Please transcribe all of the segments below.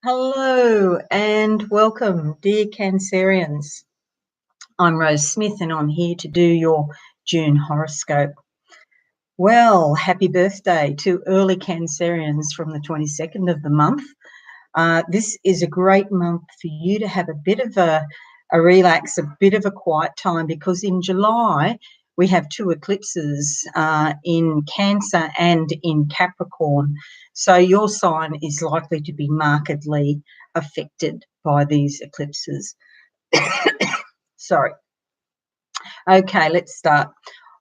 Hello and welcome, dear Cancerians. I'm Rose Smith and I'm here to do your June horoscope. Well, happy birthday to early Cancerians from the 22nd of the month. This is a great month for you to have a bit of a relax, a bit of a quiet time, because in July we have two eclipses in Cancer and in Capricorn. So your sign is likely to be markedly affected by these eclipses. Sorry. Okay, let's start.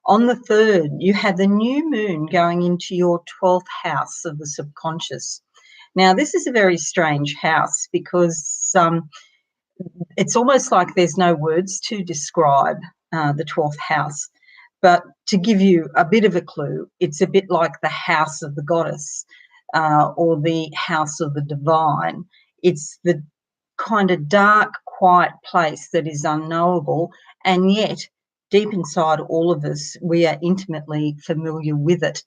On the 3rd, you have the new moon going into your 12th house of the subconscious. Now, this is a very strange house because it's almost like there's no words to describe the 12th house. But to give you a bit of a clue, it's a bit like the house of the goddess or the house of the divine. It's the kind of dark, quiet place that is unknowable, and yet deep inside all of us, we are intimately familiar with it.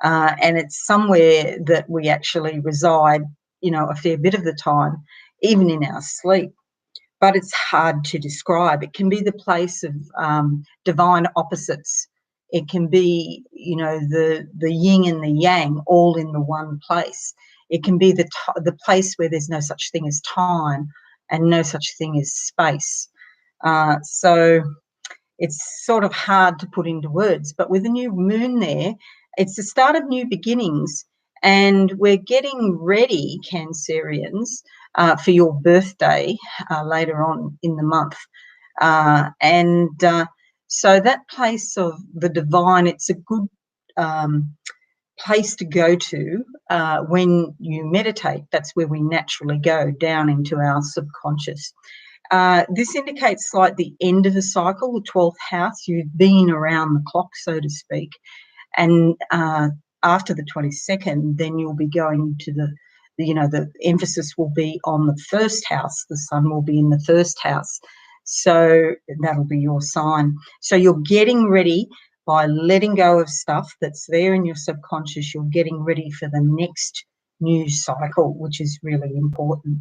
And it's somewhere that we actually reside, a fair bit of the time, even in our sleep. But it's hard to describe. It can be the place of divine opposites. It can be, the yin and the yang all in the one place. It can be the place where there's no such thing as time and no such thing as space. So it's sort of hard to put into words. But with the new moon there, it's the start of new beginnings. And we're getting ready, Cancerians, for your birthday later on in the month. So that place of the divine, it's a good place to go to when you meditate. That's where we naturally go down into our subconscious. This indicates like the end of the cycle, the 12th house. You've been around the clock, so to speak. And after the 22nd, then you'll be going to the emphasis will be on the first house. The sun will be in the first house. So that'll be your sign. So you're getting ready by letting go of stuff that's there in your subconscious. You're getting ready for the next new cycle, which is really important.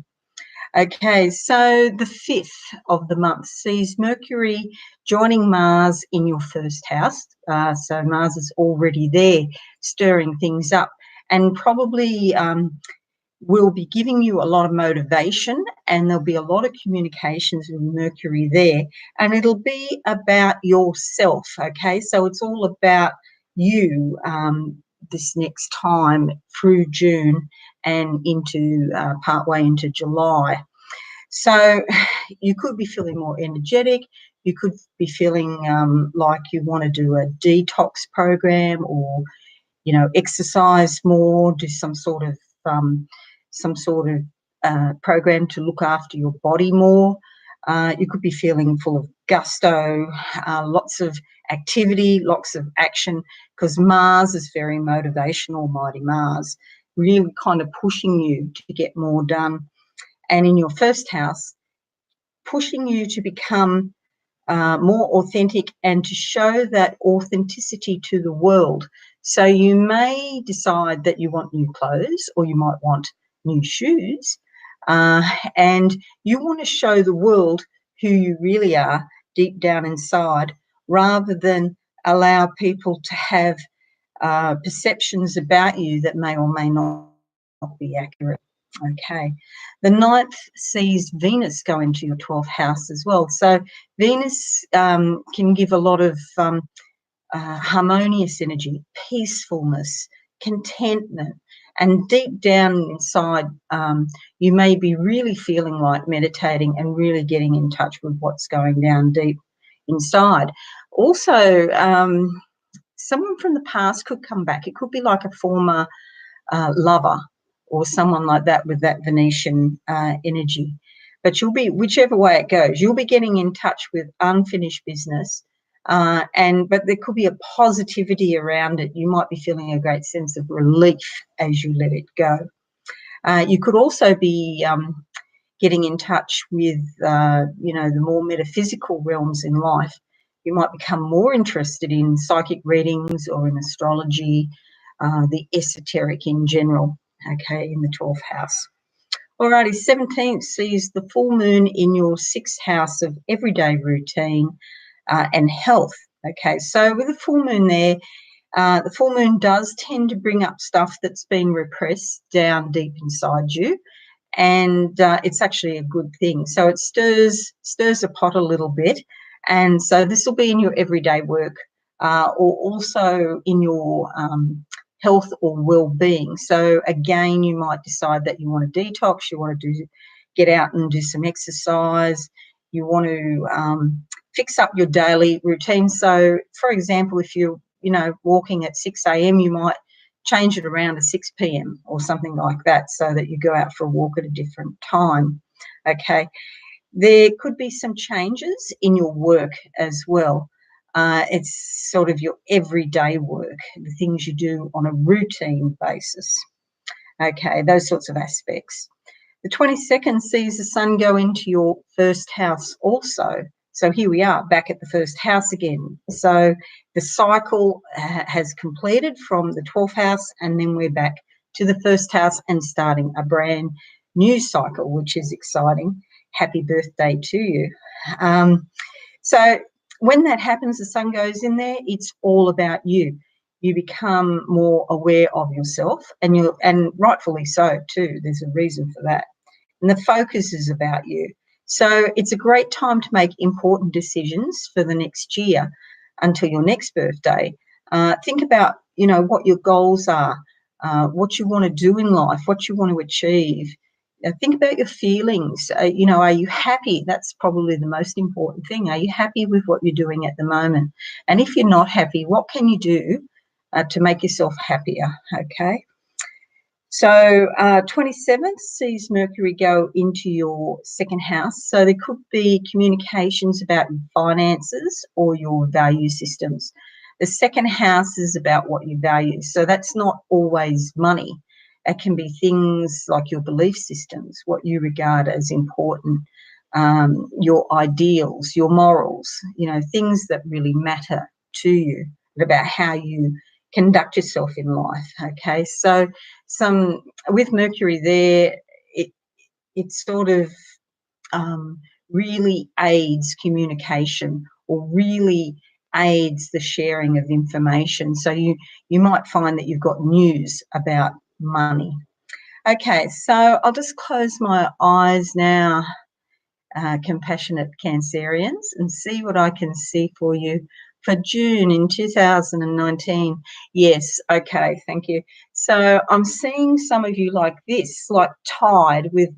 Okay, so the 5th of the month sees Mercury joining Mars in your first house. So Mars is already there, stirring things up, and probably will be giving you a lot of motivation, and there'll be a lot of communications with Mercury there, and it'll be about yourself, okay? So it's all about you this next time through June and into partway into July. So you could be feeling more energetic. You could be feeling like you want to do a detox program, or exercise more, do some sort of program to look after your body more. You could be feeling full of gusto, lots of activity, lots of action, because Mars is very motivational, mighty Mars, really kind of pushing you to get more done. And in your first house, pushing you to become more authentic and to show that authenticity to the world. So you may decide that you want new clothes, or you might want new shoes, and you want to show the world who you really are deep down inside, rather than allow people to have perceptions about you that may or may not be accurate. Okay. The 9th sees Venus go into your 12th house as well. So Venus can give a lot of harmonious energy, peacefulness, contentment, and deep down inside, you may be really feeling like meditating and really getting in touch with what's going down deep inside. Also, someone from the past could come back. It could be like a former lover or someone like that with that Venetian energy. But you'll be, whichever way it goes, you'll be getting in touch with unfinished business. But there could be a positivity around it. You might be feeling a great sense of relief as you let it go. You could also be getting in touch with, the more metaphysical realms in life. You might become more interested in psychic readings or in astrology, the esoteric in general, okay, in the 12th house. Alrighty, 17th sees the full moon in your 6th house of everyday routine and health. Okay, so with the full moon there, the full moon does tend to bring up stuff that's been repressed down deep inside you, and it's actually a good thing. So it stirs the pot a little bit, and so this will be in your everyday work or also in your health or well-being. So again, you might decide that you want to detox, you want to get out and do some exercise, you want to fix up your daily routine. So, for example, if you're walking at 6 a.m., you might change it around to 6 p.m. or something like that, so that you go out for a walk at a different time. Okay, there could be some changes in your work as well. It's sort of your everyday work, the things you do on a routine basis. Okay, those sorts of aspects. The 22nd sees the sun go into your first house also. So here we are back at the first house again. So the cycle has completed from the 12th house, and then we're back to the first house and starting a brand new cycle, which is exciting. Happy birthday to you. So when that happens, the sun goes in there, it's all about you. You become more aware of yourself, and rightfully so too. There's a reason for that. And the focus is about you. So it's a great time to make important decisions for the next year until your next birthday. Think about, what your goals are, what you want to do in life, what you want to achieve. Think about your feelings. Are you happy? That's probably the most important thing. Are you happy with what you're doing at the moment? And if you're not happy, what can you do to make yourself happier? Okay. So 27th sees Mercury go into your second house. So there could be communications about finances or your value systems. The second house is about what you value. So that's not always money. It can be things like your belief systems, what you regard as important, your ideals, your morals, things that really matter to you, about how you conduct yourself in life. Okay, so with Mercury there, it sort of really aids communication, or really aids the sharing of information. So you might find that you've got news about money. Okay, so I'll just close my eyes now, compassionate Cancerians, and see what I can see for you for June in 2019. Yes, okay, thank you. So I'm seeing some of you like this, like tied with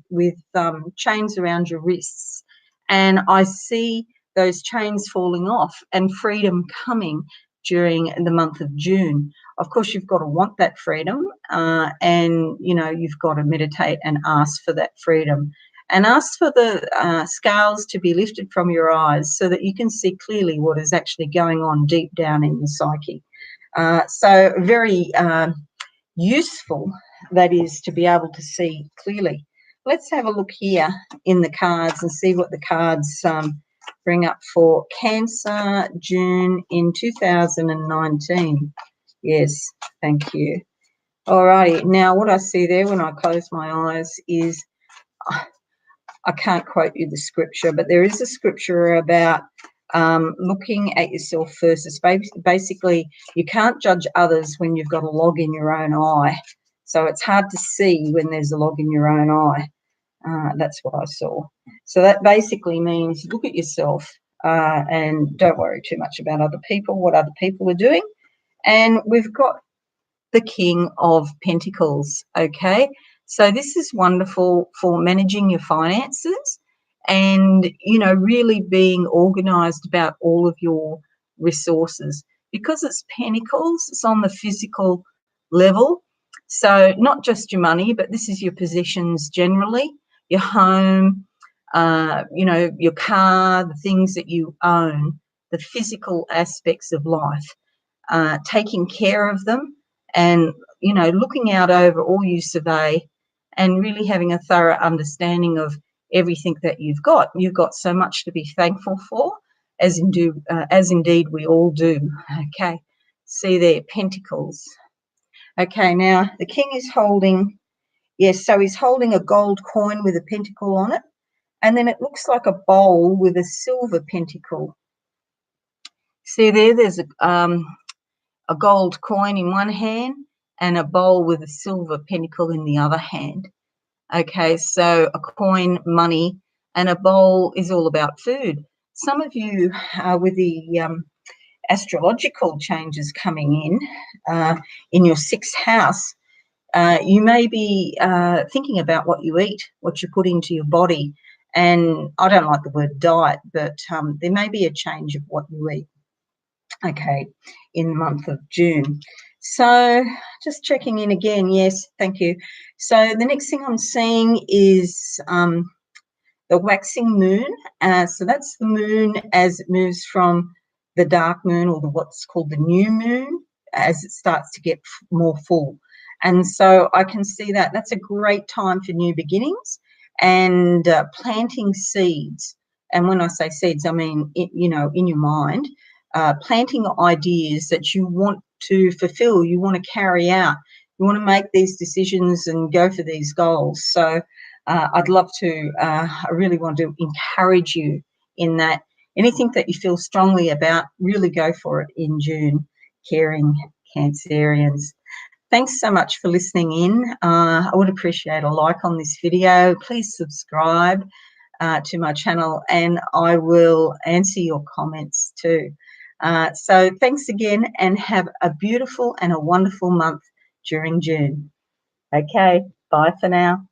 chains around your wrists, and I see those chains falling off and freedom coming during the month of June. Of course, you've got to want that freedom, and you've got to meditate and ask for that freedom. And ask for the scales to be lifted from your eyes so that you can see clearly what is actually going on deep down in your psyche. So very useful, that is, to be able to see clearly. Let's have a look here in the cards and see what the cards bring up for Cancer June in 2019. Yes, thank you. All righty. Now, what I see there when I close my eyes is, I can't quote you the scripture, but there is a scripture about looking at yourself first. It's basically, you can't judge others when you've got a log in your own eye. So it's hard to see when there's a log in your own eye. That's what I saw. So that basically means look at yourself and don't worry too much about other people, what other people are doing. And we've got the King of Pentacles, okay? So this is wonderful for managing your finances and, really being organised about all of your resources. Because it's Pentacles, it's on the physical level. So not just your money, but this is your possessions generally, your home, your car, the things that you own, the physical aspects of life, taking care of them, and looking out over all you survey, and really having a thorough understanding of everything that you've got. You've got so much to be thankful for, as indeed we all do. Okay, see there, Pentacles. Okay, now the King is holding Yes, so he's holding a gold coin with a pentacle on it, and then it looks like a bowl with a silver pentacle. See there, there's a gold coin in one hand and a bowl with a silver pentacle in the other hand. Okay, so a coin, money, and a bowl is all about food. Some of you, with the astrological changes coming in your sixth house, you may be thinking about what you eat, what you put into your body. And I don't like the word diet, but there may be a change of what you eat, okay, in the month of June. So just checking in again. Yes, thank you. So the next thing I'm seeing is the waxing moon. So that's the moon as it moves from the dark moon, or what's called the new moon, as it starts to get more full. And so I can see that that's a great time for new beginnings and planting seeds. And when I say seeds, I mean, in your mind, planting ideas that you want to fulfill, you want to carry out, you want to make these decisions and go for these goals. So I'd love to, I really want to encourage you in that. Anything that you feel strongly about, really go for it in June, caring Cancerians. Thanks so much for listening in. I would appreciate a like on this video. Please subscribe to my channel, and I will answer your comments too. So thanks again, and have a beautiful and a wonderful month during June. Okay, bye for now.